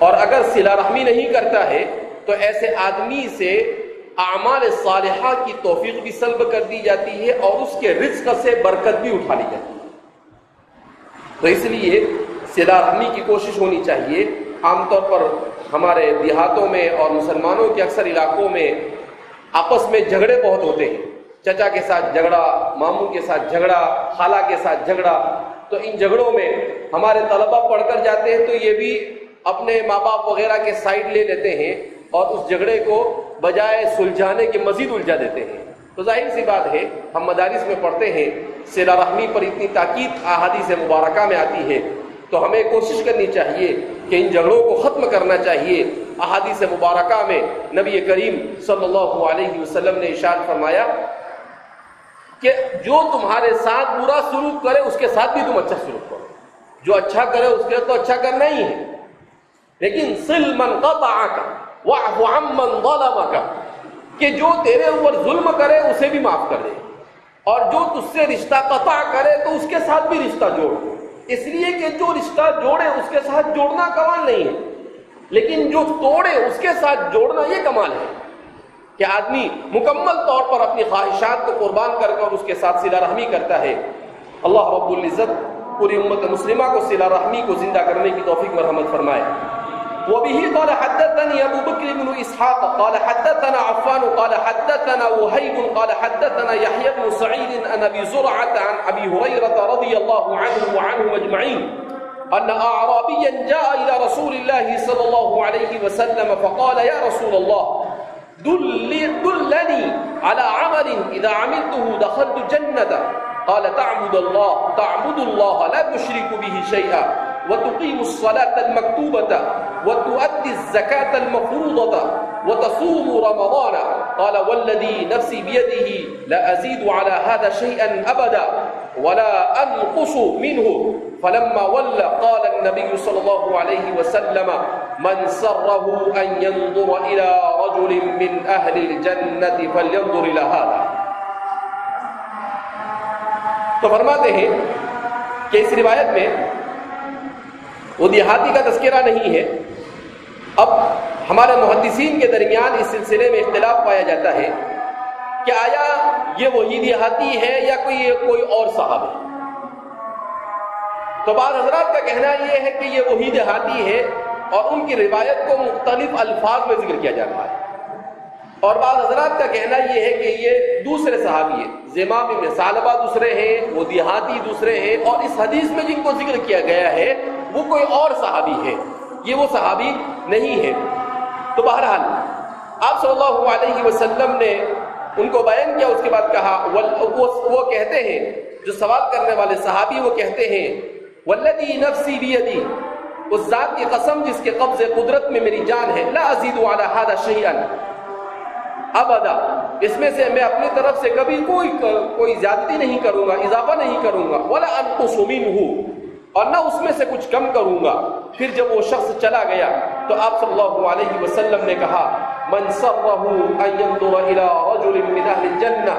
اور اگر صلہ رحمی نہیں کرتا ہے تو ایسے آدمی سے اعمال صالحہ کی توفیق بھی سلب کر دی جاتی ہے اور اس کے رزق سے برکت بھی اٹھا لی جاتی ہے۔ تو اس لیے صلہ رحمی کی کوشش ہونی چاہیے۔ عام طور پر ہمارے دیہاتوں میں اور مسلمانوں کے اکثر علاقوں میں آپس میں جھگڑے بہت ہوتے ہیں، چچا کے ساتھ جھگڑا، ماموں کے ساتھ جھگڑا، خالہ کے ساتھ جھگڑا۔ تو ان جھگڑوں میں ہمارے طلبہ پڑھ کر جاتے ہیں تو یہ بھی اپنے ماں باپ وغیرہ کے سائڈ لے لیتے ہیں اور اس جھگڑے کو بجائے سلجھانے کے مزید الجھا دیتے ہیں۔ تو ظاہر سی بات ہے ہم مدارس میں پڑھتے ہیں، صلہ رحمی پر اتنی تاکید احادیث مبارکہ میں آتی ہے، تو ہمیں کوشش کرنی چاہیے کہ ان جھگڑوں کو ختم کرنا چاہیے۔ احادیث مبارکہ میں نبی کریم صلی اللہ علیہ وسلم نے ارشاد فرمایا کہ جو تمہارے ساتھ برا سلوک کرے اس کے ساتھ بھی تم اچھا سلوک کرو، جو اچھا کرے اس کے تو اچھا کرنا ہی ہے، لیکن صل من قطعک واعف عمن ظلمک، کہ جو تیرے اوپر ظلم کرے اسے بھی معاف کر دے، اور جو تجھ سے رشتہ قطع کرے تو اس کے ساتھ بھی رشتہ جوڑ، اس لیے کہ جو رشتہ جوڑے اس کے ساتھ جوڑنا کمال نہیں ہے، لیکن جو توڑے اس کے ساتھ جوڑنا یہ کمال ہے کہ آدمی مکمل طور پر اپنی خواہشات کو قربان کر کر اس کے ساتھ صلہ رحمی کرتا ہے۔ اللہ رب العزت پوری امت مسلمہ کو صلہ رحمی کو زندہ کرنے کی توفیق مرحمت فرمائے۔ وبه قال حدثني أبو بكر بن إسحاق قال حدثنا عفان قال حدثنا وهيب قال حدثنا يحيى بن سعيد عن أبي زرعة عن أبي هريرة رضي الله عنه وعنهم أجمعين أن أعرابيا جاء إلى رسول الله صلى الله عليه وسلم فقال يا رسول الله دلني على عمل إذا عملته دخلت الجنة قال تعبد الله لا تشرك به شيئا وتقيم الصلاة المكتوبة وتؤدي الزكاة المفروضة وتصوم رمضان قال والذي نفسي بيده لا أزيد على هذا شيئا أبدا ولا أنقص منه فلما ولى قال النبي صلى الله عليه وسلم من سره أن ينظر إلى رجل من أهل الجنة فلينظر إلى هذا۔ تو فرماتے ہیں کہ اس روایت میں وہ دیہاتی کا تذکرہ نہیں ہے۔ اب ہمارے محدثین کے درمیان اس سلسلے میں اختلاف پایا جاتا ہے کہ آیا یہ وہی دیہاتی ہے یا کوئی اور صاحب ہے۔ تو بعض حضرات کا کہنا یہ ہے کہ یہ وہی دیہاتی ہے اور ان کی روایت کو مختلف الفاظ میں ذکر کیا جا رہا ہے، اور بعض حضرات کا کہنا یہ ہے کہ یہ دوسرے صحابی ہیں، زمام بن ثعلبہ دوسرے ہیں، وہ دیہاتی دوسرے ہیں، اور اس حدیث میں جن کو ذکر کیا گیا ہے وہ کوئی اور صحابی ہے، یہ وہ صحابی نہیں ہے۔ تو بہرحال آپ صلی اللہ علیہ وسلم نے ان کو بیان کیا، اس کے بعد کہا وہ کہتے ہیں، جو سوال کرنے والے صحابی وہ کہتے ہیں والذی نفسی بیدی، اس ذات کی قسم جس کے قبض قدرت میں میری جان ہے، لا ازید علی ھذا شیئا، ابدا، اس میں سے میں اپنی طرف سے کبھی کوئی زیادتی نہیں کروں گا، اضافہ نہیں کروں گا، ولا انقص منہ، اور نہ اس میں سے کچھ کم کروں گا۔ پھر جب وہ شخص چلا گیا تو آپ صلی اللہ علیہ وسلم نے کہا من سرہ ان ينظر الى رجل من اہل الجنہ،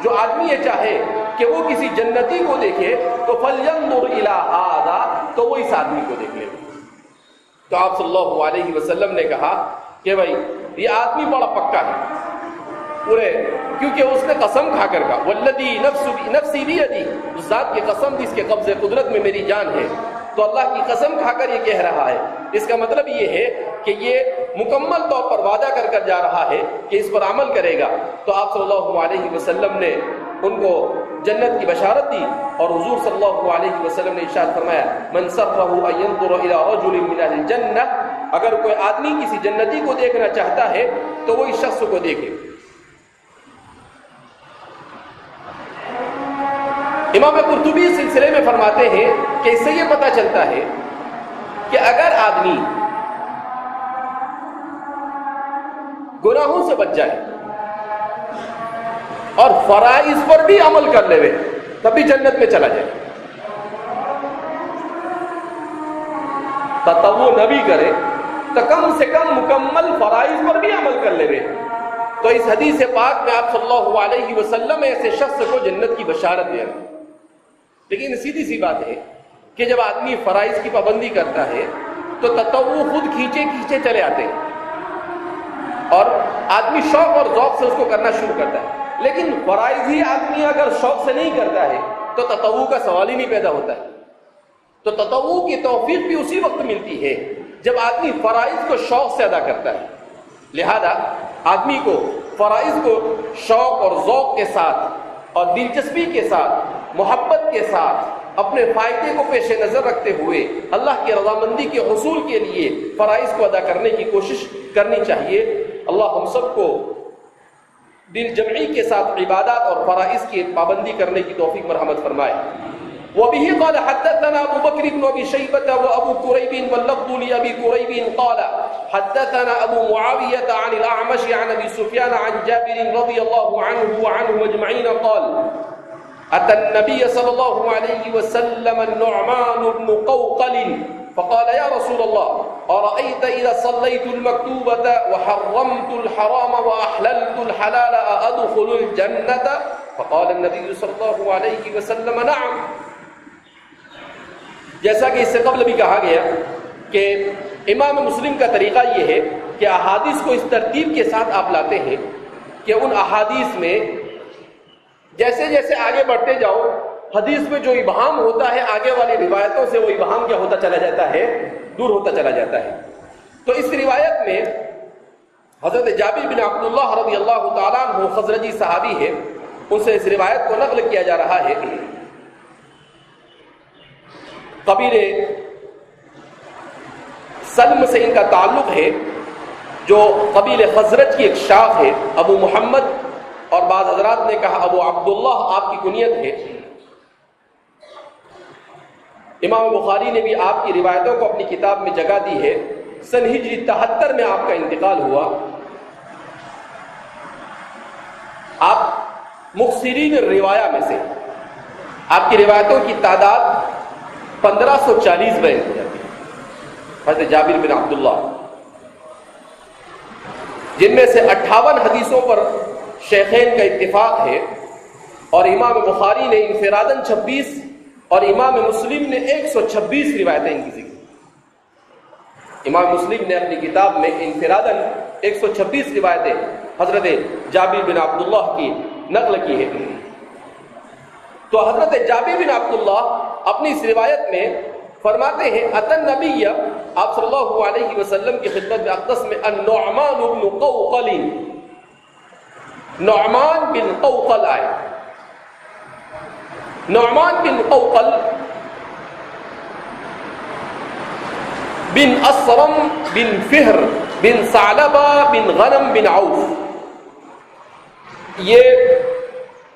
جو آدمی یہ چاہے کہ وہ کسی جنتی کو دیکھے تو فلینظر الى هذا، تو وہ اس آدمی کو دیکھ لے۔ تو آپ صلی اللہ علیہ وسلم نے کہا کہ بھائی یہ آدمی بڑا پکا ہے پورے، کیونکہ اس نے قسم کھا کر کہا والذی نفسی بیدی، اس ذات کی قسم جس کے قبضے قدرت میں میری جان ہے، تو اللہ کی قسم کھا کر یہ کہہ رہا ہے۔ اس کا مطلب یہ ہے کہ یہ مکمل طور پر وعدہ کر کر جا رہا ہے کہ اس پر عمل کرے گا۔ تو آپ صلی اللہ علیہ وسلم نے ان کو جنت کی بشارت دی، اور حضور صلی اللہ علیہ وسلم نے ارشاد فرمایا من سرہ ان ينظر الى رجل من اہل الجنہ، اگر کوئی آدمی کسی جنتی کو دیکھنا چاہتا ہے تو وہ اس شخص کو دیکھے۔ امام قرطبی اس سلسلے میں فرماتے ہیں کہ اس سے یہ پتہ چلتا ہے کہ اگر آدمی گناہوں سے بچ جائے اور فرائض پر بھی عمل کر لے تب بھی جنت میں چلا جائے، تطوع نہ بھی کرے تو کم سے کم مکمل فرائض پر بھی عمل کر لے، تو اس حدیث پاک میں آپ صلی اللہ علیہ وسلم ایسے شخص کو جنت کی بشارت دے رہے ہیں۔ لیکن سیدھی سی بات ہے کہ جب آدمی فرائض کی پابندی کرتا ہے تو تطوع خود کھینچے چلے آتے ہیں، اور آدمی شوق اور ذوق سے اس کو کرنا شروع کرتا ہے۔ لیکن فرائض ہی آدمی اگر شوق سے نہیں کرتا ہے تو تطوع کا سوال ہی نہیں پیدا ہوتا ہے۔ تو تطوع کی توفیق بھی اسی وقت ملتی ہے جب آدمی فرائض کو شوق سے ادا کرتا ہے۔ لہذا آدمی کو فرائض کو شوق اور ذوق کے ساتھ اور دلچسپی کے ساتھ، محبت کے ساتھ، اپنے فائدے کو پیش نظر رکھتے ہوئے اللہ کی رضامندی کے حصول کے لیے فرائض کو ادا کرنے کی کوشش کرنی چاہیے۔ اللہ ہم سب کو دل جمعی کے ساتھ عبادات اور فرائض کی پابندی کرنے کی توفیق مرحمت فرمائے۔ وبه قال حدثنا ابو بكر بن ابي شيبه وابو كريب واللفظ لابي كريب قال حدثنا ابو معاويه عن الاعمش عن ابي سفيان عن جابر رضي الله عنه وعنهم اجمعين قال اتى النبي صلى الله عليه وسلم النعمان بن قوقل فقال يا رسول الله ارايت اذا صليت المكتوبه وحرمت الحرام واحللت الحلال ادخل الجنه فقال النبي صلى الله عليه وسلم نعم۔ جیسا کہ اس سے قبل بھی کہا گیا کہ امام مسلم کا طریقہ یہ ہے کہ احادیث کو اس ترتیب کے ساتھ آپ لاتے ہیں کہ ان احادیث میں جیسے جیسے آگے بڑھتے جاؤ حدیث میں جو ابہام ہوتا ہے آگے والی روایتوں سے وہ ابہام کیا ہوتا چلا جاتا ہے، دور ہوتا چلا جاتا ہے۔ تو اس روایت میں حضرت جابر بن عبداللہ رضی اللہ تعالیٰ عنہ خزرجی صحابی ہے، ان سے اس روایت کو نقل کیا جا رہا ہے۔ قبیلے سلم سے ان کا تعلق ہے، جو قبیلے خزرج کی ایک شاخ ہے۔ ابو محمد اور بعض حضرات نے کہا ابو عبداللہ آپ کی کنیت ہے۔ امام بخاری نے بھی آپ کی روایتوں کو اپنی کتاب میں جگہ دی ہے۔ سن ہجری 73 میں آپ کا انتقال ہوا۔ آپ مخسرین روایہ میں سے، آپ کی روایتوں کی تعداد 1540 بیان ہو جاتی ہے۔ حضرت جابر بن عبداللہ جن میں سے 58 حدیثوں پر شیخین کا اتفاق ہے، اور امام بخاری نے انفراداً 26 اور امام مسلم نے 126 روایتیں ان کی ذکر۔ امام مسلم نے اپنی کتاب میں انفراداً 126 روایتیں حضرت جابر بن عبداللہ کی نقل کی ہے۔ تو حضرت جابر بن عبداللہ اپنی اس روایت میں فرماتے ہیں اتن نبی، آپ صلی اللہ علیہ وسلم کی خدمت میں اقدس میں النعمان بن قوقل، نعمان بن قوقل آئے۔ نعمان بن قوقل بن اسرم بن فہر بن ثعلبہ بن غنم بن عوف، یہ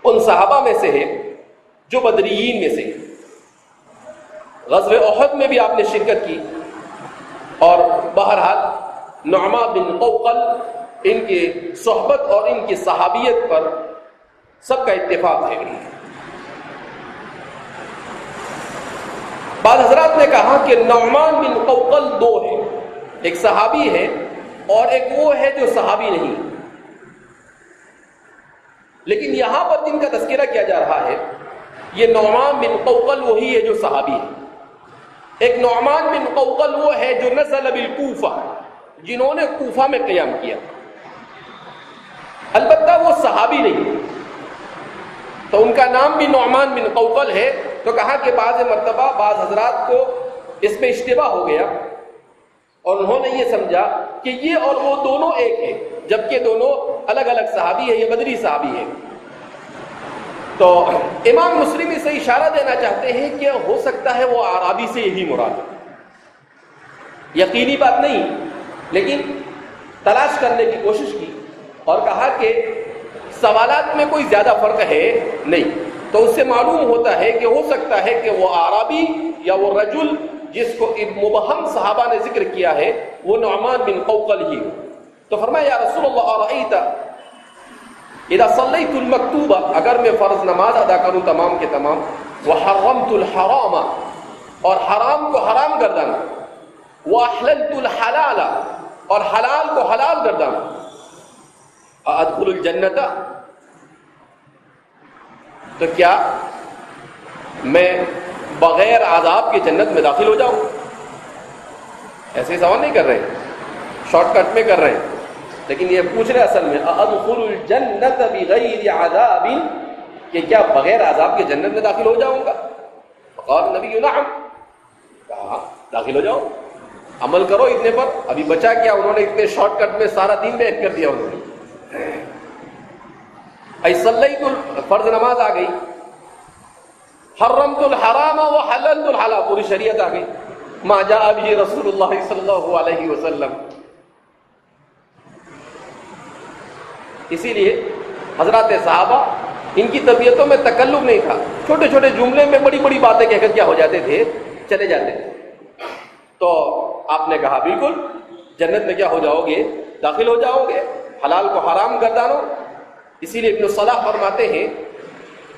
ان صحابہ میں سے ہے جو بدریین میں سے، غزوہ احد میں بھی آپ نے شرکت کی۔ اور بہرحال نعمان بن قوقل ان کی صحبت اور ان کی صحابیت پر سب کا اتفاق ہے۔ بعض حضرات نے کہا کہ نعمان بن قوقل دو ہیں، ایک صحابی ہے اور ایک وہ ہے جو صحابی نہیں، لیکن یہاں پر جن کا تذکرہ کیا جا رہا ہے یہ نعمان بن قوقل وہی ہے جو صحابی ہے۔ ایک نعمان بن قوقل وہ ہے جو نزل بالکوفہ، جنہوں نے کوفہ میں قیام کیا، البتہ وہ صحابی نہیں، تو ان کا نام بھی نعمان بن قوقل ہے۔ تو کہا کہ بعض مرتبہ بعض حضرات کو اس میں اشتباہ ہو گیا اور انہوں نے یہ سمجھا کہ یہ اور وہ دونوں ایک ہیں، جبکہ دونوں الگ الگ صحابی ہیں، یہ بدری صحابی ہیں۔ تو امام مسلم اسے اشارہ دینا چاہتے ہیں کہ ہو سکتا ہے وہ اعرابی سے یہی مراد ہے، یقینی بات نہیں، لیکن تلاش کرنے کی کوشش کی اور کہا کہ سوالات میں کوئی زیادہ فرق ہے نہیں، تو اس سے معلوم ہوتا ہے کہ ہو سکتا ہے کہ وہ اعرابی یا وہ رجل جس کو مبہم صحابہ نے ذکر کیا ہے وہ نعمان بن قوقل ہی ہو۔ تو فرمایا یا رسول اللہ ارأیت اذا صلیت المکتوبہ، اگر میں فرض نماز ادا کروں تمام کے تمام، وحرمت الحرام، اور حرام کو حرام گردانا، واحللت الحلال، اور حلال کو حلال گردانا، ادخل الجنت، تو کیا میں بغیر عذاب کے جنت میں داخل ہو جاؤں؟ ایسے سوال نہیں کر رہے ہیں، شارٹ کٹ میں کر رہے ہیں، لیکن یہ پوچھ رہے اصل میں ادخل الجنت بغیر عذاب، کہ کیا بغیر عذاب کے جنت میں داخل ہو جاؤں گا؟ قال نبی نعم، کہا داخل ہو جاؤ، عمل کرو اتنے پر۔ ابھی بچا کیا، انہوں نے اتنے شارٹ کٹ میں سارا دین بیان کر دیا انہوں نے۔ صلیت فرض نماز آ گئی، حرمت الحرام وحللت الحلال، پوری شریعت آ گئی، ما جاء به رسول اللہ صلی اللہ علیہ وسلم۔ اسی لیے حضرات صحابہ ان کی طبیعتوں میں تکلف نہیں تھا، چھوٹے چھوٹے جملے میں بڑی بڑی باتیں کہہ کر کیا ہو جاتے تھے، چلے جاتے تھے۔ تو آپ نے کہا بالکل جنت میں کیا ہو جاؤ گے، داخل ہو جاؤ گے، حلال کو حرام گردانو۔ اسی لیے ابن صلاح فرماتے ہیں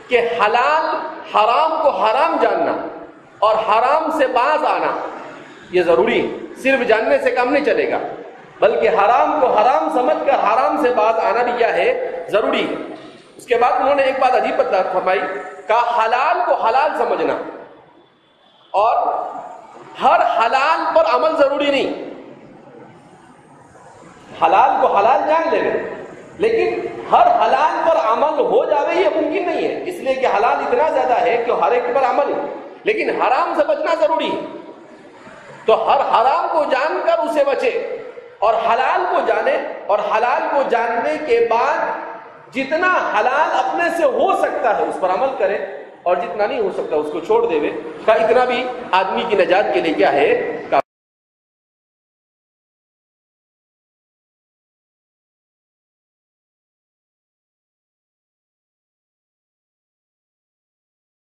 کہ حلال حرام کو حرام جاننا اور حرام سے باز آنا یہ ضروری ہے، صرف جاننے سے کام نہیں چلے گا، بلکہ حرام کو حرام سمجھ کر حرام سے باز آنا بھی کیا ہے، ضروری ہے۔ اس کے بعد انہوں نے ایک بات عجیب بات فرمائی، کہا حلال کو حلال سمجھنا اور ہر حلال پر عمل ضروری نہیں، حلال کو حلال جان لے گا لیکن ہر حلال پر عمل ہو جاوے یہ ممکن نہیں ہے، اس لیے کہ حلال اتنا زیادہ ہے کہ ہر ایک پر عمل ہے، لیکن حرام سے بچنا ضروری ہے۔ تو ہر حرام کو جان کر اسے بچے اور حلال کو جانے، اور حلال کو جاننے کے بعد جتنا حلال اپنے سے ہو سکتا ہے اس پر عمل کرے، اور جتنا نہیں ہو سکتا اس کو چھوڑ دے، کا اتنا بھی آدمی کی نجات کے لیے کیا ہے،